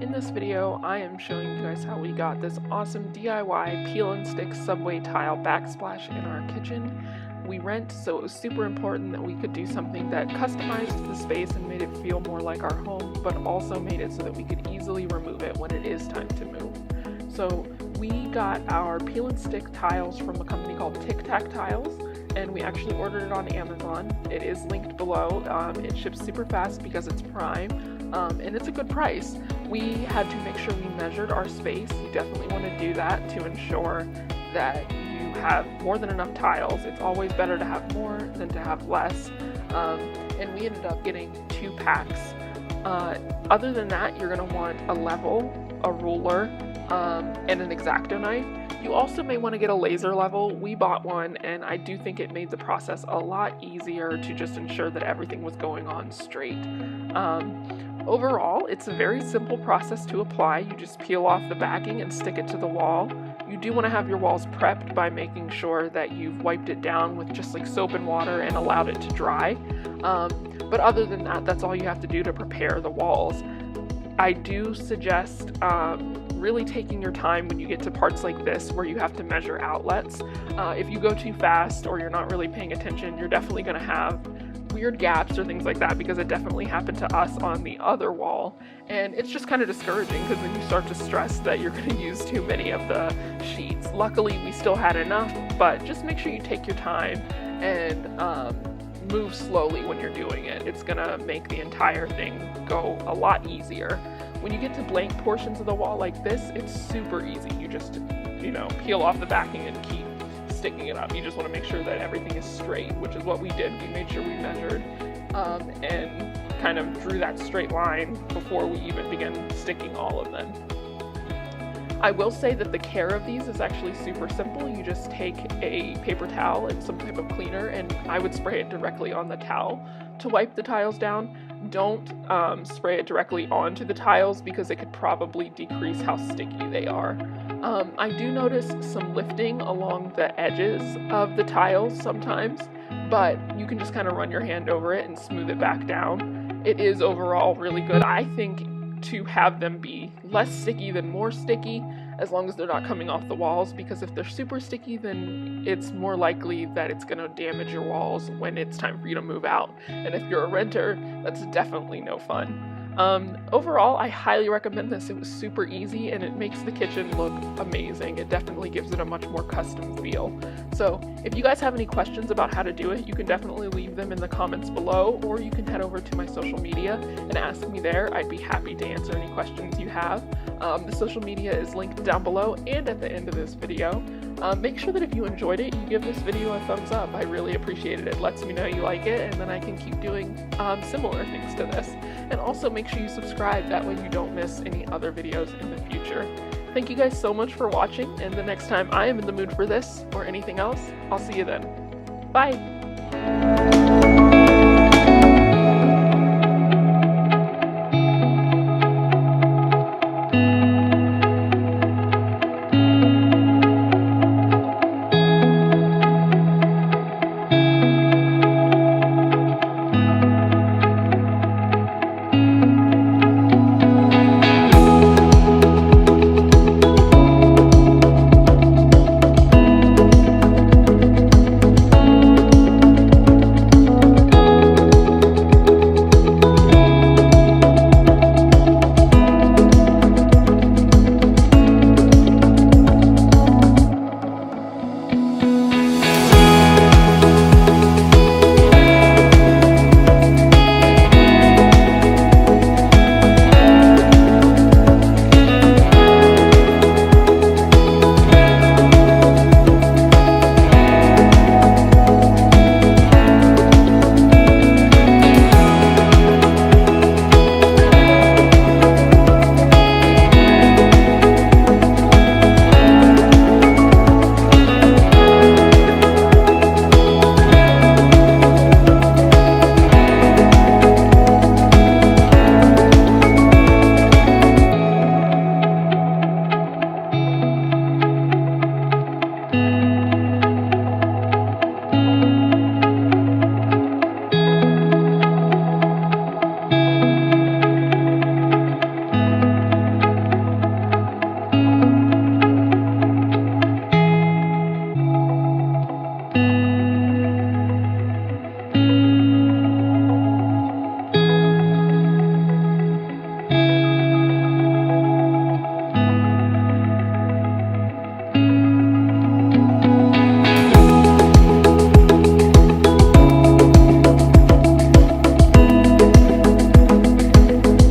in this video, I am showing you guys how we got this awesome DIY peel and stick subway tile backsplash in our kitchen. We rent, so it was super important that we could do something that customized the space and made it feel more like our home, but also made it so that we could easily remove it when it is time to move. So we got our peel and stick tiles from a company called Tic Tac Tiles, and we actually ordered it on Amazon. It is linked below. It ships super fast because it's Prime, and it's a good price. We had to make sure we measured our space. You definitely want to do that to ensure that you have more than enough tiles. It's always better to have more than to have less, and we ended up getting 2 packs. Other than that, you're going to want a level, a ruler, and an X-Acto knife. You also may want to get a laser level. We bought one, and I do think it made the process a lot easier to just ensure that everything was going on straight. Overall, it's a very simple process to apply. You just peel off the backing and stick it to the wall. You do want to have your walls prepped by making sure that you've wiped it down with just like soap and water and allowed it to dry. But other than that, that's all you have to do to prepare the walls. I do suggest really taking your time when you get to parts like this where you have to measure outlets. If you go too fast or you're not really paying attention, you're definitely going to have weird gaps or things like that, because it definitely happened to us on the other wall, and it's just kind of discouraging because then you start to stress that you're going to use too many of the sheets. Luckily we still had enough, but just make sure you take your time and move slowly when you're doing it. It's gonna make the entire thing go a lot easier. When you get to blank portions of the wall like this, it's super easy. You just, peel off the backing and keep sticking it up. You just want to make sure that everything is straight, which is what we did. We made sure we measured and kind of drew that straight line before we even began sticking all of them. I will say that the care of these is actually super simple. You just take a paper towel and some type of cleaner, and I would spray it directly on the towel to wipe the tiles down. Don't spray it directly onto the tiles because it could probably decrease how sticky they are. I do notice some lifting along the edges of the tiles sometimes, but you can just kind of run your hand over it and smooth it back down. It is overall really good. I think to have them be less sticky than more sticky, as long as they're not coming off the walls, because if they're super sticky, then it's more likely that it's going to damage your walls when it's time for you to move out. And if you're a renter, that's definitely no fun. Overall, I highly recommend this. It was super easy and it makes the kitchen look amazing. It definitely gives it a much more custom feel. So if you guys have any questions about how to do it, you can definitely leave them in the comments below, or you can head over to my social media and ask me there. I'd be happy to answer any questions you have. The social media is linked down below and at the end of this video. Make sure that if you enjoyed it, you give this video a thumbs up. I really appreciate it. It lets me know you like it, and then I can keep doing similar things to this. And also make sure you subscribe, that way you don't miss any other videos in the future. Thank you guys so much for watching, and the next time I am in the mood for this or anything else, I'll see you then. Bye!